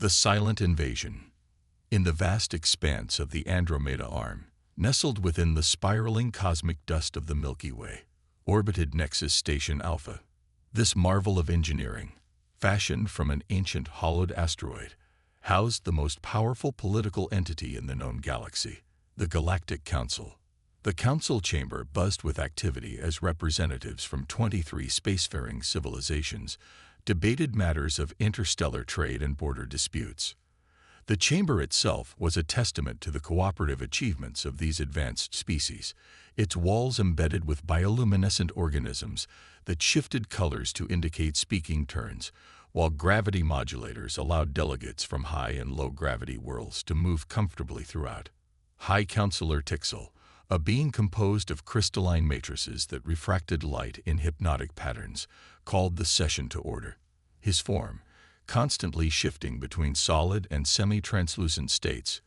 The silent invasion. In the vast expanse of the Andromeda Arm, nestled within the spiraling cosmic dust of the Milky Way, orbited Nexus Station Alpha. This marvel of engineering, fashioned from an ancient hollowed asteroid, housed the most powerful political entity in the known galaxy, the Galactic Council. The council chamber buzzed with activity as representatives from 23 spacefaring civilizations debated matters of interstellar trade and border disputes. The chamber itself was a testament to the cooperative achievements of these advanced species, its walls embedded with bioluminescent organisms that shifted colors to indicate speaking turns, while gravity modulators allowed delegates from high and low gravity worlds to move comfortably throughout. High Counselor Tixel, a being composed of crystalline matrices that refracted light in hypnotic patterns, called the session to order. His form, constantly shifting between solid and semi-translucent states,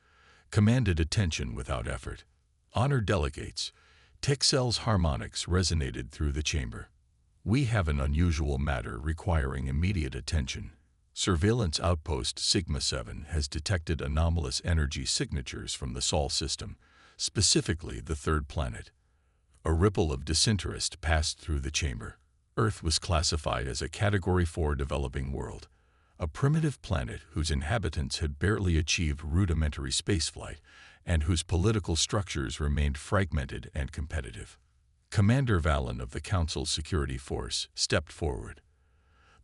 commanded attention without effort. Honored delegates, Tixel's harmonics resonated through the chamber. We have an unusual matter requiring immediate attention. Surveillance Outpost Sigma-7 has detected anomalous energy signatures from the Sol system, specifically the third planet. A ripple of disinterest passed through the chamber. Earth was classified as a Category 4 developing world, a primitive planet whose inhabitants had barely achieved rudimentary spaceflight and whose political structures remained fragmented and competitive. Commander Valen of the Council's security force stepped forward.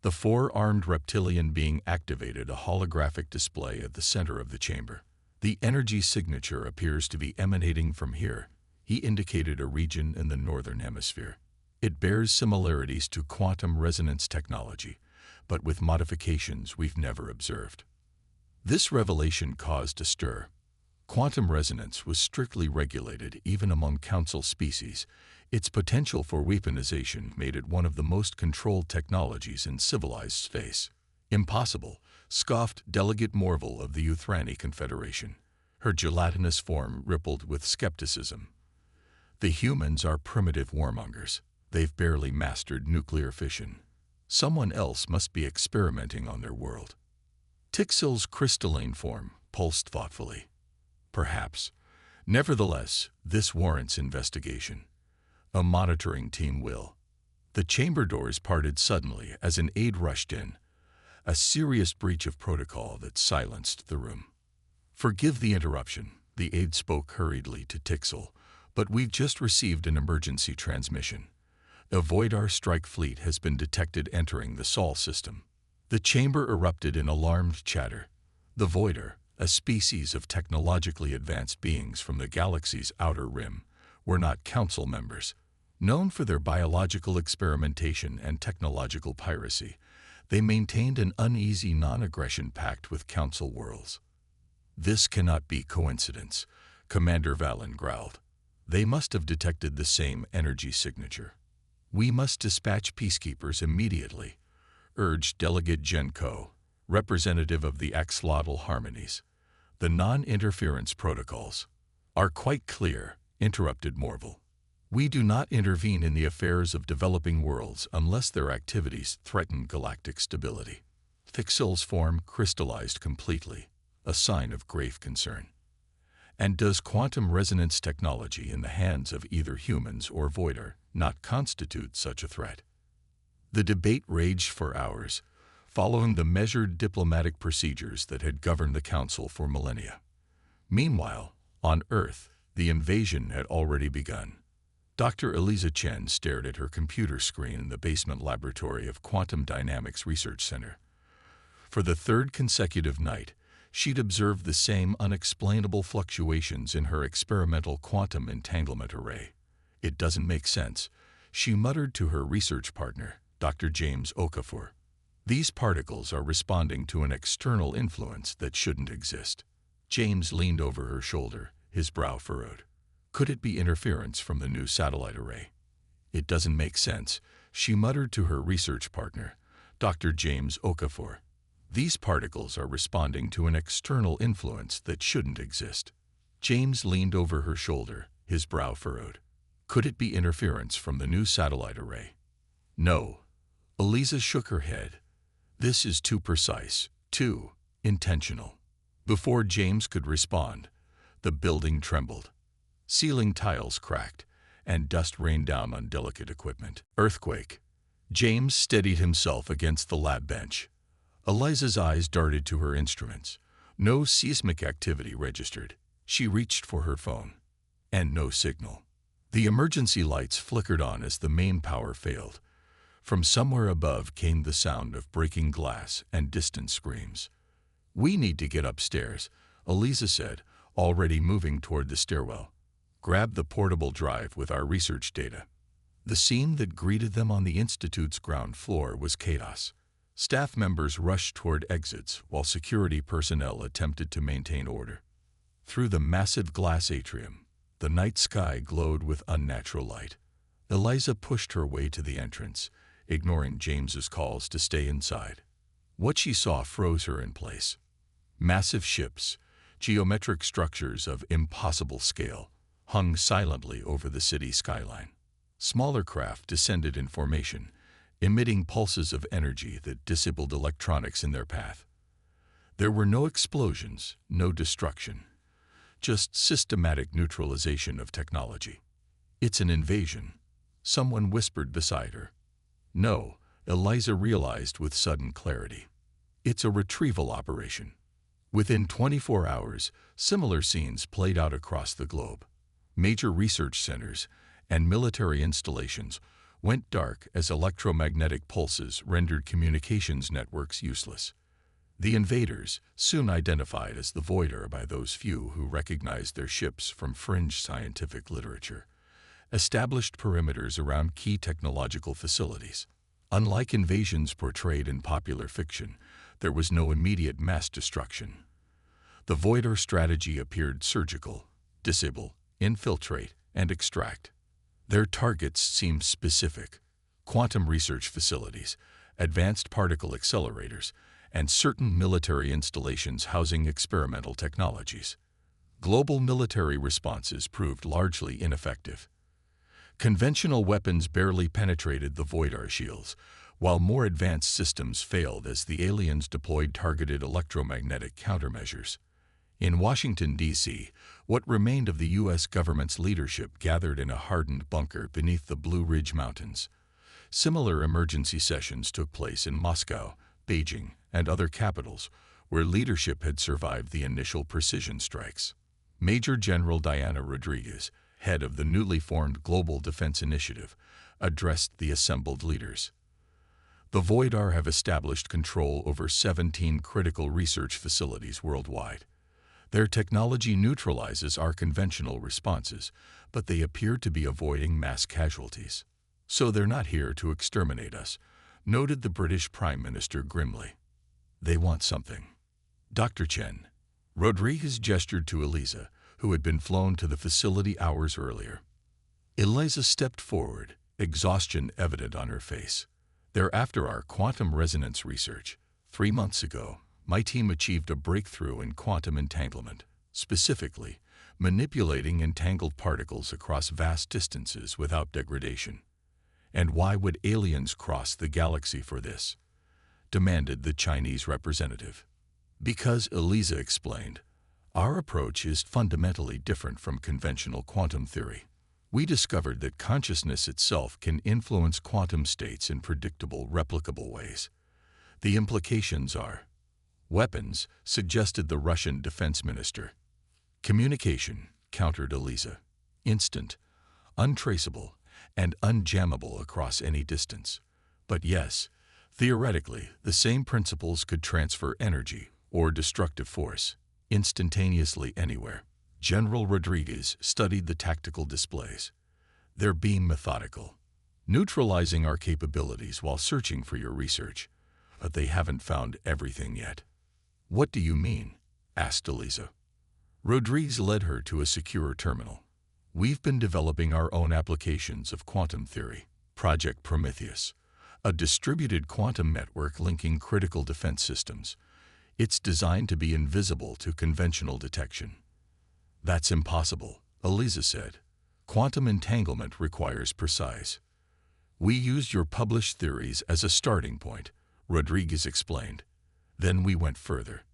The four-armed reptilian being activated a holographic display at the center of the chamber. The energy signature appears to be emanating from here. He indicated a region in the northern hemisphere. It bears similarities to quantum resonance technology, but with modifications we've never observed. This revelation caused a stir. Quantum resonance was strictly regulated even among Council species. Its potential for weaponization made it one of the most controlled technologies in civilized space. Impossible, scoffed Delegate Morval of the Uthrani Confederation. Her gelatinous form rippled with skepticism. The humans are primitive warmongers. They've barely mastered nuclear fission. Someone else must be experimenting on their world. Tixel's crystalline form pulsed thoughtfully. Perhaps. Nevertheless, this warrants investigation. A monitoring team will. The chamber doors parted suddenly as an aide rushed in, a serious breach of protocol that silenced the room. Forgive the interruption, the aide spoke hurriedly to Tixel, but we've just received an emergency transmission. A Voidar strike fleet has been detected entering the Sol system. The chamber erupted in alarmed chatter. The Voidar, a species of technologically advanced beings from the galaxy's outer rim, were not Council members. Known for their biological experimentation and technological piracy, they maintained an uneasy non-aggression pact with Council worlds. This cannot be coincidence, Commander Valen growled. They must have detected the same energy signature. We must dispatch peacekeepers immediately, urged Delegate Genko, representative of the Axolotl Harmonies. The non-interference protocols are quite clear, interrupted Morval. We do not intervene in the affairs of developing worlds unless their activities threaten galactic stability. Tixel's form crystallized completely, a sign of grave concern. And does quantum resonance technology in the hands of either humans or Voidar not constitute such a threat? The debate raged for hours, following the measured diplomatic procedures that had governed the Council for millennia. Meanwhile, on Earth, the invasion had already begun. Dr. Eliza Chen stared at her computer screen in the basement laboratory of Quantum Dynamics Research Center. For the third consecutive night, she'd observed the same unexplainable fluctuations in her experimental quantum entanglement array. It doesn't make sense, she muttered to her research partner, Dr. James Okafor. These particles are responding to an external influence that shouldn't exist. James leaned over her shoulder, his brow furrowed. Could it be interference from the new satellite array? It doesn't make sense, she muttered to her research partner, Dr. James Okafor. These particles are responding to an external influence that shouldn't exist. James leaned over her shoulder, his brow furrowed. Could it be interference from the new satellite array? No. Eliza shook her head. This is too precise, too Intentional. Before James could respond, the building trembled. Ceiling tiles cracked, and dust rained down on delicate equipment. Earthquake. James steadied himself against the lab bench. Eliza's eyes darted to her instruments. No seismic activity registered. She reached for her phone. And no signal. The emergency lights flickered on as the main power failed. From somewhere above came the sound of breaking glass and distant screams. "We need to get upstairs," Eliza said, already moving toward the stairwell. "Grab the portable drive with our research data." The scene that greeted them on the Institute's ground floor was chaos. Staff members rushed toward exits while security personnel attempted to maintain order. Through the massive glass atrium, the night sky glowed with unnatural light. Eliza pushed her way to the entrance, ignoring James's calls to stay inside. What she saw froze her in place. Massive ships, geometric structures of impossible scale, hung silently over the city skyline. Smaller craft descended in formation, emitting pulses of energy that disabled electronics in their path. There were no explosions, no destruction, just systematic neutralization of technology. "It's an invasion," someone whispered beside her. "No," Eliza realized with sudden clarity. "It's a retrieval operation." Within 24 hours, similar scenes played out across the globe. Major research centers and military installations went dark as electromagnetic pulses rendered communications networks useless. The invaders, soon identified as the Voider by those few who recognized their ships from fringe scientific literature, established perimeters around key technological facilities. Unlike invasions portrayed in popular fiction, there was no immediate mass destruction. The Voider strategy appeared surgical: disable, infiltrate, and extract. Their targets seemed specific: quantum research facilities, advanced particle accelerators, and certain military installations housing experimental technologies. Global military responses proved largely ineffective. Conventional weapons barely penetrated the Voider shields, while more advanced systems failed as the aliens deployed targeted electromagnetic countermeasures. In Washington, D.C., what remained of the U.S. government's leadership gathered in a hardened bunker beneath the Blue Ridge Mountains. Similar emergency sessions took place in Moscow, Beijing, and other capitals, where leadership had survived the initial precision strikes. Major General Diana Rodriguez, head of the newly formed Global Defense Initiative, addressed the assembled leaders. "The Voider have established control over 17 critical research facilities worldwide. Their technology neutralizes our conventional responses, but they appear to be avoiding mass casualties. So they're not here to exterminate us," noted the British Prime Minister grimly. "They want something." "Dr. Chen." Rodriguez gestured to Eliza, who had been flown to the facility hours earlier. Eliza stepped forward, exhaustion evident on her face. "They're after our quantum resonance research. 3 months ago, my team achieved a breakthrough in quantum entanglement, specifically manipulating entangled particles across vast distances without degradation." "And why would aliens cross the galaxy for this?" demanded the Chinese representative. "Because," Eliza explained, "our approach is fundamentally different from conventional quantum theory. We discovered that consciousness itself can influence quantum states in predictable, replicable ways. The implications are..." "Weapons," suggested the Russian defense minister. "Communication," countered Eliza. "Instant, untraceable, and unjammable across any distance. But yes, theoretically, the same principles could transfer energy or destructive force instantaneously anywhere." General Rodriguez studied the tactical displays. "They're being methodical, neutralizing our capabilities while searching for your research. But they haven't found everything yet." "What do you mean?" asked Eliza. Rodriguez led her to a secure terminal. "We've been developing our own applications of quantum theory, Project Prometheus, a distributed quantum network linking critical defense systems. It's designed to be invisible to conventional detection." "That's impossible," Eliza said. "Quantum entanglement requires precise." "We used your published theories as a starting point," Rodriguez explained. "Then we went further.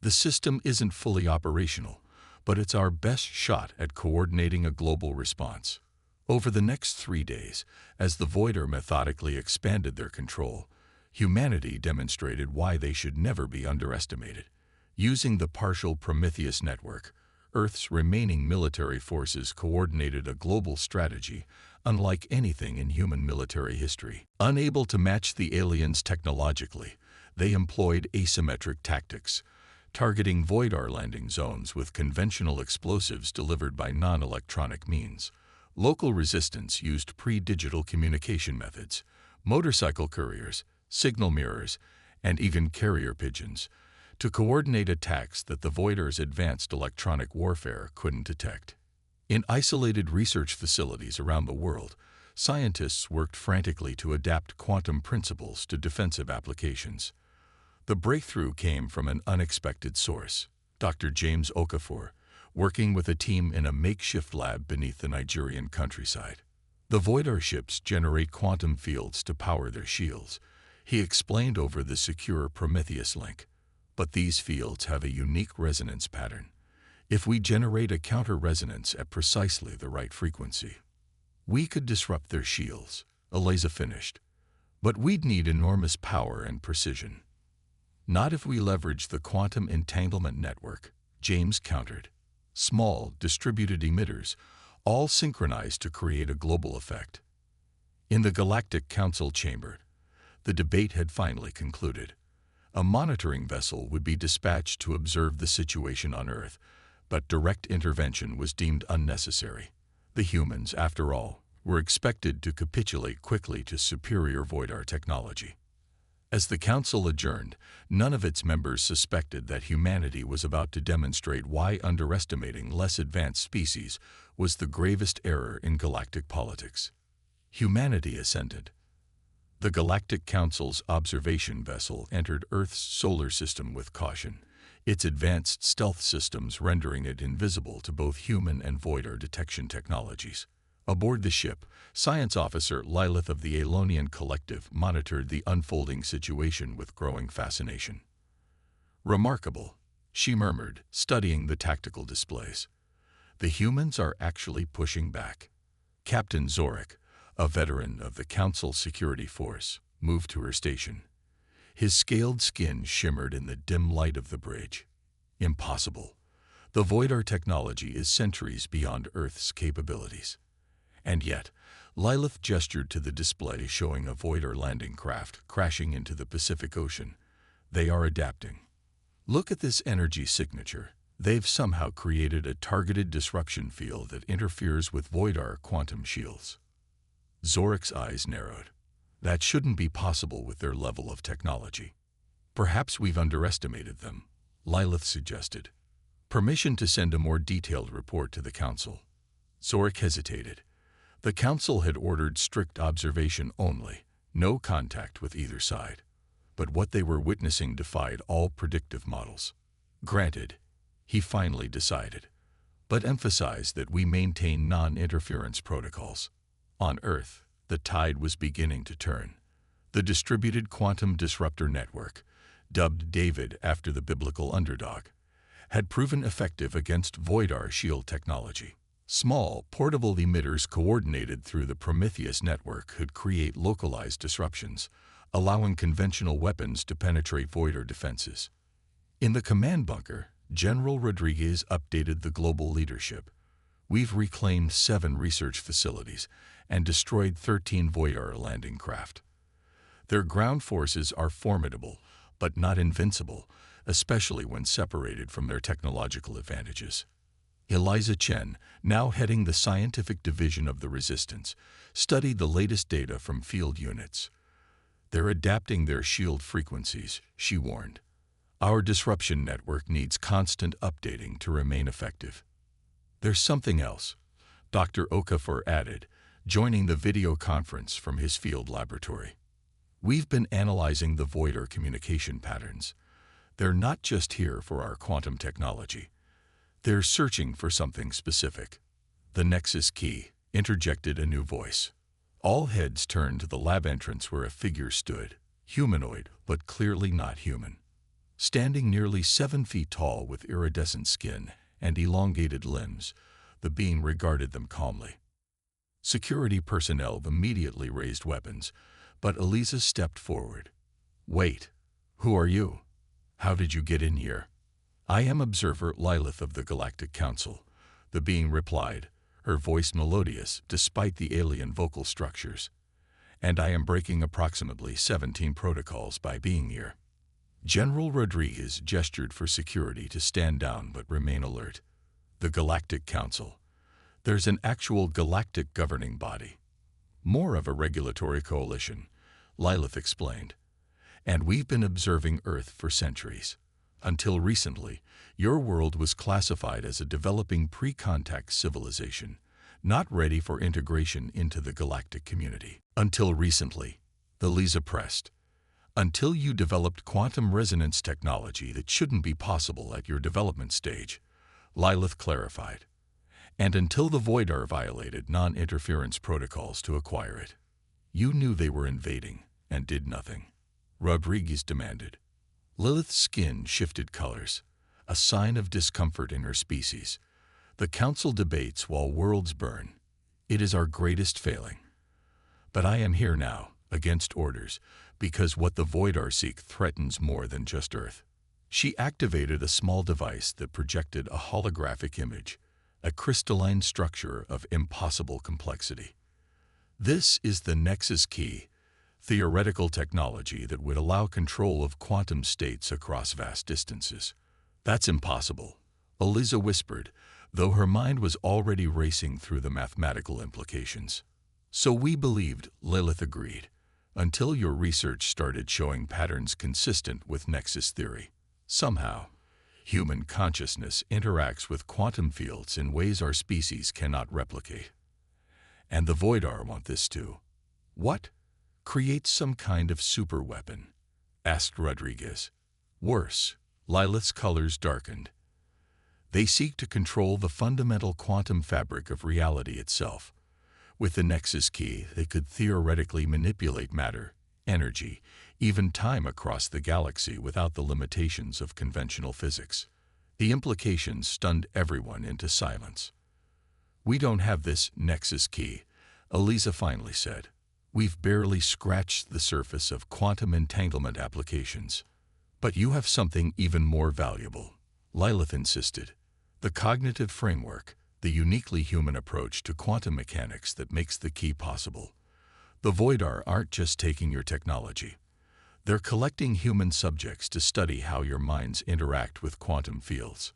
The system isn't fully operational, but it's our best shot at coordinating a global response. Over the next 3 days, as the Voider methodically expanded their control, humanity demonstrated why they should never be underestimated. Using the partial Prometheus network, Earth's remaining military forces coordinated a global strategy unlike anything in human military history. Unable to match the aliens technologically, they employed asymmetric tactics, targeting Voidar landing zones with conventional explosives delivered by non-electronic means. Local resistance used pre-digital communication methods, motorcycle couriers, signal mirrors, and even carrier pigeons, to coordinate attacks that the Voidars' advanced electronic warfare couldn't detect. In isolated research facilities around the world, scientists worked frantically to adapt quantum principles to defensive applications. The breakthrough came from an unexpected source. Dr. James Okafor, working with a team in a makeshift lab beneath the Nigerian countryside. The Voidar ships generate quantum fields to power their shields, he explained over the secure Prometheus link. But these fields have a unique resonance pattern. If we generate a counter-resonance at precisely the right frequency, we could disrupt their shields, Eliza finished. But we'd need enormous power and precision. Not if we leverage the quantum entanglement network, James countered. Small, distributed emitters, all synchronized to create a global effect. In the Galactic Council chamber, the debate had finally concluded. A monitoring vessel would be dispatched to observe the situation on Earth, but direct intervention was deemed unnecessary. The humans, after all, were expected to capitulate quickly to superior Voidar technology. As the Council adjourned, none of its members suspected that humanity was about to demonstrate why underestimating less advanced species was the gravest error in galactic politics. Humanity ascended. The Galactic Council's observation vessel entered Earth's solar system with caution, its advanced stealth systems rendering it invisible to both human and Voidar detection technologies. Aboard the ship, Science Officer Lilith of the Aelonian Collective monitored the unfolding situation with growing fascination. "Remarkable," she murmured, studying the tactical displays. "The humans are actually pushing back." Captain Zorik, a veteran of the Council Security Force, moved to her station. His scaled skin shimmered in the dim light of the bridge. "Impossible. The Voidar technology is centuries beyond Earth's capabilities." And yet, Lilith gestured to the display showing a Voidar landing craft crashing into the Pacific Ocean. "They are adapting. Look at this energy signature. They've somehow created a targeted disruption field that interferes with Voidar quantum shields." Zorik's eyes narrowed. "That shouldn't be possible with their level of technology." "Perhaps we've underestimated them," Lilith suggested. "Permission to send a more detailed report to the Council." Zorik hesitated. The Council had ordered strict observation only, no contact with either side. But what they were witnessing defied all predictive models. "Granted," he finally decided, "but emphasize that we maintain non-interference protocols." On Earth, the tide was beginning to turn. The Distributed Quantum Disruptor Network, dubbed David after the biblical underdog, had proven effective against Voidar shield technology. Small, portable emitters coordinated through the Prometheus network could create localized disruptions, allowing conventional weapons to penetrate Voidar defenses. In the command bunker, General Rodriguez updated the global leadership. "We've reclaimed 7 research facilities and destroyed 13 Voidar landing craft. Their ground forces are formidable, but not invincible, especially when separated from their technological advantages." Eliza Chen, now heading the scientific division of the Resistance, studied the latest data from field units. "They're adapting their shield frequencies," she warned. "Our disruption network needs constant updating to remain effective." "There's something else," Dr. Okafor added, joining the video conference from his field laboratory. "We've been analyzing the Voidar communication patterns. They're not just here for our quantum technology. They're searching for something specific." "The Nexus key," interjected a new voice. All heads turned to the lab entrance where a figure stood, humanoid but clearly not human. Standing nearly 7 feet tall with iridescent skin and elongated limbs, the being regarded them calmly. Security personnel immediately raised weapons, but Eliza stepped forward. "Wait, who are you? How did you get in here?" "I am Observer Lilith of the Galactic Council," the being replied, her voice melodious despite the alien vocal structures. "And I am breaking approximately 17 protocols by being here." General Rodriguez gestured for security to stand down but remain alert. "The Galactic Council. There's an actual galactic governing body. More of a regulatory coalition," Lilith explained. "And we've been observing Earth for centuries. Until recently, your world was classified as a developing pre-contact civilization, not ready for integration into the galactic community." "Until recently," Eliza pressed. "Until you developed quantum resonance technology that shouldn't be possible at your development stage," Lilith clarified. "And until the Voidar violated non-interference protocols to acquire it. You knew they were invading and did nothing," Rodriguez demanded. Lilith's skin shifted colors, a sign of discomfort in her species. "The Council debates while worlds burn. It is our greatest failing. But I am here now, against orders, because what the Voidar seek threatens more than just Earth." She activated a small device that projected a holographic image, a crystalline structure of impossible complexity. "This is the Nexus Key, theoretical technology that would allow control of quantum states across vast distances." "That's impossible," Eliza whispered, though her mind was already racing through the mathematical implications. "So we believed," Lilith agreed, "until your research started showing patterns consistent with Nexus theory. Somehow, human consciousness interacts with quantum fields in ways our species cannot replicate. And the Voidar want this too." "What? Create some kind of superweapon?" asked Rodriguez. "Worse," Lilith's colors darkened. "They seek to control the fundamental quantum fabric of reality itself. With the Nexus Key, they could theoretically manipulate matter, energy, even time across the galaxy without the limitations of conventional physics." The implications stunned everyone into silence. "We don't have this Nexus Key," Eliza finally said. "We've barely scratched the surface of quantum entanglement applications." "But you have something even more valuable," Lilith insisted. "The cognitive framework, the uniquely human approach to quantum mechanics that makes the key possible. The Voidar aren't just taking your technology. They're collecting human subjects to study how your minds interact with quantum fields."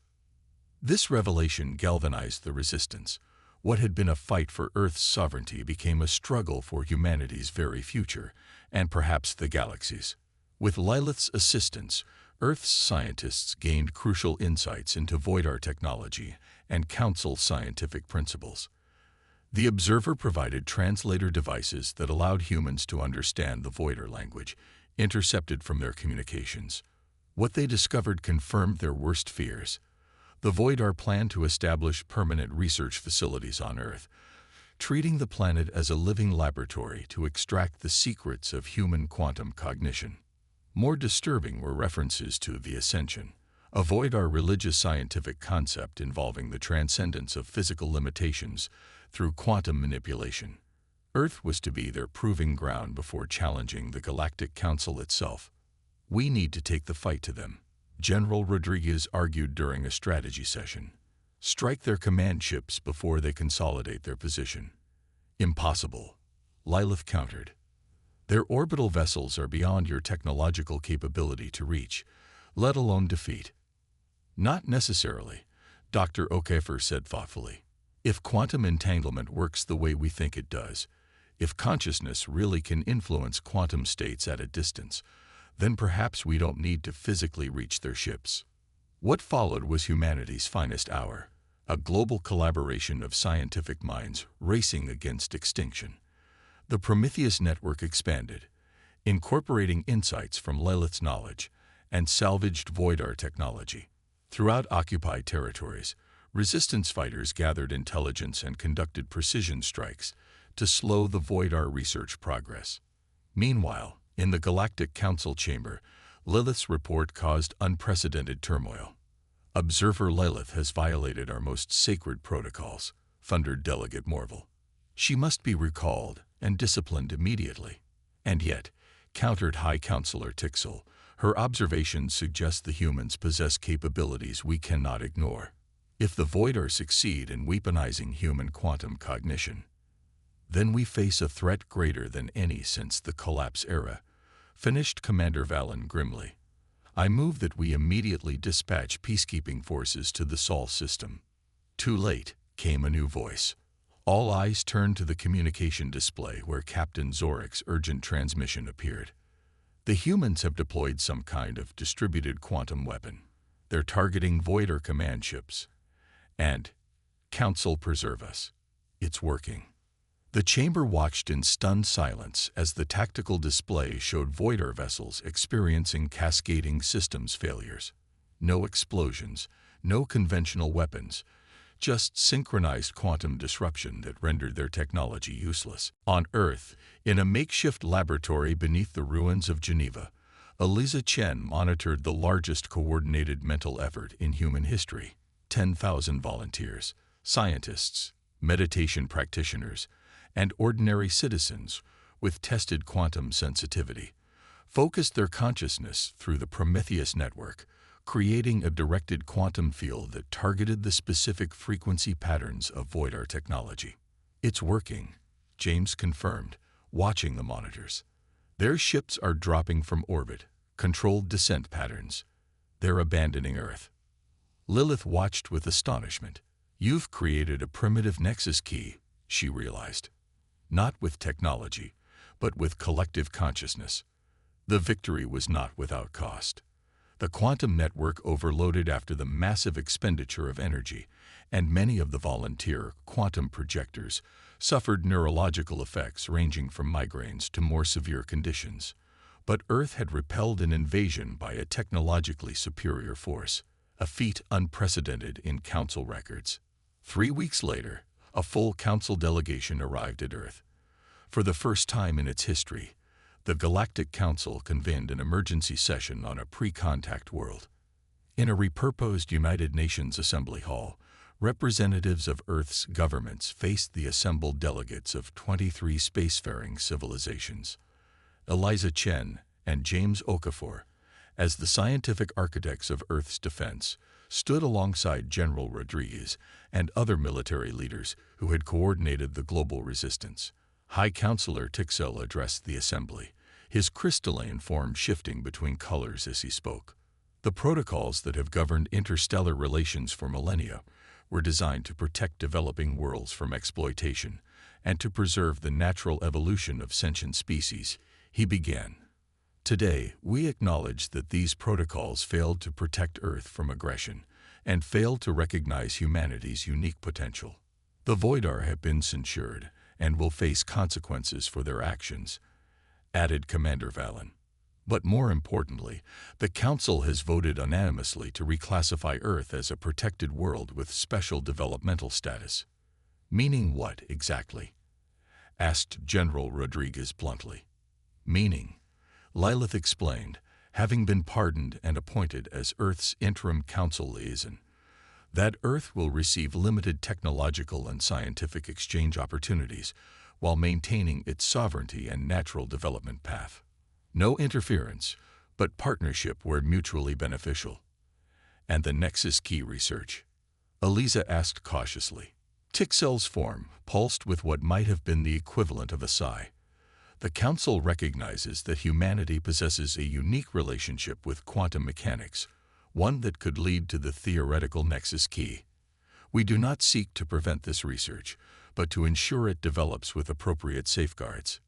This revelation galvanized the resistance. What had been a fight for Earth's sovereignty became a struggle for humanity's very future, and perhaps the galaxy's. With Lilith's assistance, Earth's scientists gained crucial insights into Voidar technology and Council scientific principles. The Observer provided translator devices that allowed humans to understand the Voidar language, intercepted from their communications. What they discovered confirmed their worst fears. The Voidar planned to establish permanent research facilities on Earth, treating the planet as a living laboratory to extract the secrets of human quantum cognition. More disturbing were references to the Ascension, a Voidar religious scientific concept involving the transcendence of physical limitations through quantum manipulation. Earth was to be their proving ground before challenging the Galactic Council itself. "We need to take the fight to them," General Rodriguez argued during a strategy session. "Strike their command ships before they consolidate their position." "Impossible," Lilith countered. "Their orbital vessels are beyond your technological capability to reach, let alone defeat." "Not necessarily," Dr. O'Keefer said thoughtfully. "If quantum entanglement works the way we think it does, if consciousness really can influence quantum states at a distance, then perhaps we don't need to physically reach their ships." What followed was humanity's finest hour, a global collaboration of scientific minds racing against extinction. The Prometheus network expanded, incorporating insights from Lilith's knowledge and salvaged Voidar technology. Throughout occupied territories, resistance fighters gathered intelligence and conducted precision strikes to slow the Voidar research progress. Meanwhile, in the Galactic Council chamber, Lilith's report caused unprecedented turmoil. Observer Lilith has violated our most sacred protocols, thundered Delegate Morval. She must be recalled and disciplined immediately. And yet, countered High Counselor Tixel, her observations suggest the humans possess capabilities we cannot ignore. If the Voidar succeed in weaponizing human quantum cognition, then we face a threat greater than any since the Collapse era, finished Commander Valen grimly. I move that we immediately dispatch peacekeeping forces to the Sol system. Too late, came a new voice. All eyes turned to the communication display where Captain Zorik's urgent transmission appeared. The humans have deployed some kind of distributed quantum weapon. They're targeting Voidar command ships. And, Council preserve us. It's working. The chamber watched in stunned silence as the tactical display showed Voidar vessels experiencing cascading systems failures. No explosions, no conventional weapons, just synchronized quantum disruption that rendered their technology useless. On Earth, in a makeshift laboratory beneath the ruins of Geneva, Eliza Chen monitored the largest coordinated mental effort in human history. 10,000 volunteers, scientists, meditation practitioners, and ordinary citizens with tested quantum sensitivity focused their consciousness through the Prometheus network, creating a directed quantum field that targeted the specific frequency patterns of Voidar technology. It's working, James confirmed, watching the monitors. Their ships are dropping from orbit, controlled descent patterns. They're abandoning Earth. Lilith watched with astonishment. You've created a primitive nexus key, she realized. Not with technology, but with collective consciousness. The victory was not without cost. The quantum network overloaded after the massive expenditure of energy, and many of the volunteer quantum projectors suffered neurological effects ranging from migraines to more severe conditions. But Earth had repelled an invasion by a technologically superior force, a feat unprecedented in Council records. 3 weeks later, a full Council delegation arrived at Earth. For the first time in its history, the Galactic Council convened an emergency session on a pre-contact world. In a repurposed United Nations Assembly Hall, representatives of Earth's governments faced the assembled delegates of 23 spacefaring civilizations. Eliza Chen and James Okafor, as the scientific architects of Earth's defense, stood alongside General Rodriguez and other military leaders who had coordinated the global resistance. High Counselor Tixel addressed the assembly, his crystalline form shifting between colors as he spoke. The protocols that have governed interstellar relations for millennia were designed to protect developing worlds from exploitation and to preserve the natural evolution of sentient species, he began. Today, we acknowledge that these protocols failed to protect Earth from aggression and failed to recognize humanity's unique potential. The Voidar have been censured and will face consequences for their actions, added Commander Valen. But more importantly, the Council has voted unanimously to reclassify Earth as a protected world with special developmental status. Meaning what, exactly? Asked General Rodriguez bluntly. Meaning, Lilith explained, having been pardoned and appointed as Earth's interim council liaison, that Earth will receive limited technological and scientific exchange opportunities while maintaining its sovereignty and natural development path. No interference, but partnership where mutually beneficial. And the Nexus Key research? Eliza asked cautiously. Tixel's form pulsed with what might have been the equivalent of a sigh. The Council recognizes that humanity possesses a unique relationship with quantum mechanics, one that could lead to the theoretical Nexus Key. We do not seek to prevent this research, but to ensure it develops with appropriate safeguards.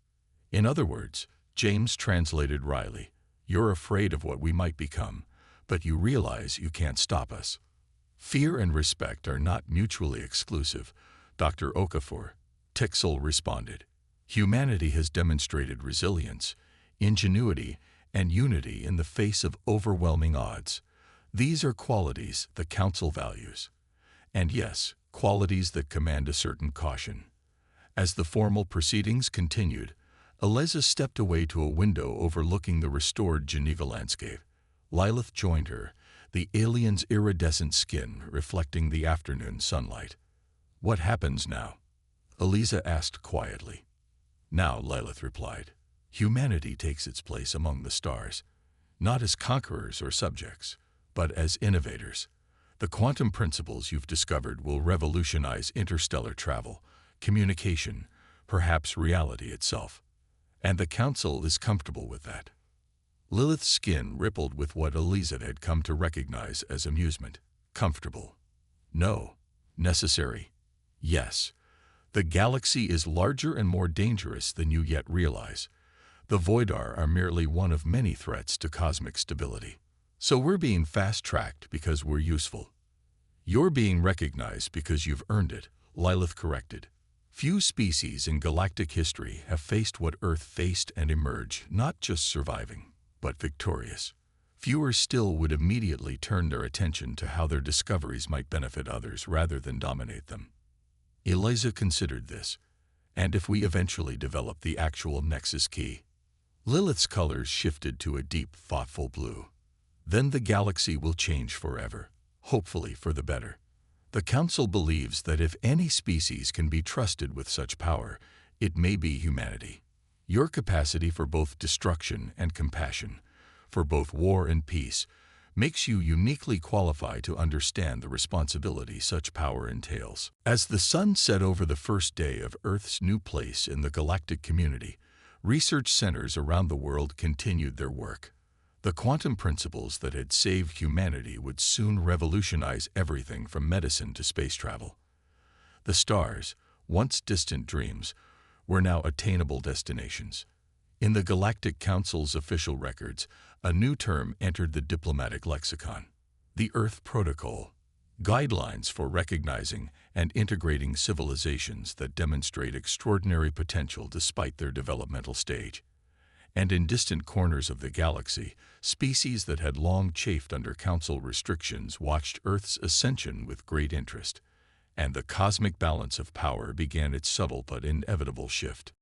In other words, James translated wryly, you're afraid of what we might become, but you realize you can't stop us. Fear and respect are not mutually exclusive, Dr. Okafor, Tixel responded. Humanity has demonstrated resilience, ingenuity, and unity in the face of overwhelming odds. These are qualities the Council values. And yes, qualities that command a certain caution. As the formal proceedings continued, Eliza stepped away to a window overlooking the restored Geneva landscape. Lilith joined her, the alien's iridescent skin reflecting the afternoon sunlight. "What happens now?" Eliza asked quietly. "Now," Lilith replied, "humanity takes its place among the stars, not as conquerors or subjects, but as innovators. The quantum principles you've discovered will revolutionize interstellar travel, communication, perhaps reality itself. And the Council is comfortable with that." Lilith's skin rippled with what Eliza had come to recognize as amusement. Comfortable? No. Necessary? Yes. The galaxy is larger and more dangerous than you yet realize. The Voidar are merely one of many threats to cosmic stability. So we're being fast-tracked because we're useful. You're being recognized because you've earned it, Lilith corrected. Few species in galactic history have faced what Earth faced and emerged, not just surviving, but victorious. Fewer still would immediately turn their attention to how their discoveries might benefit others rather than dominate them. Eliza considered this. And if we eventually develop the actual Nexus key? Lilith's colors shifted to a deep, thoughtful blue. Then the galaxy will change forever, hopefully for the better. The Council believes that if any species can be trusted with such power, it may be humanity. Your capacity for both destruction and compassion, for both war and peace, makes you uniquely qualified to understand the responsibility such power entails. As the sun set over the first day of Earth's new place in the galactic community, research centers around the world continued their work. The quantum principles that had saved humanity would soon revolutionize everything from medicine to space travel. The stars, once distant dreams, were now attainable destinations. In the Galactic Council's official records, a new term entered the diplomatic lexicon: the Earth Protocol, guidelines for recognizing and integrating civilizations that demonstrate extraordinary potential despite their developmental stage. And in distant corners of the galaxy, species that had long chafed under Council restrictions watched Earth's ascension with great interest, and the cosmic balance of power began its subtle but inevitable shift.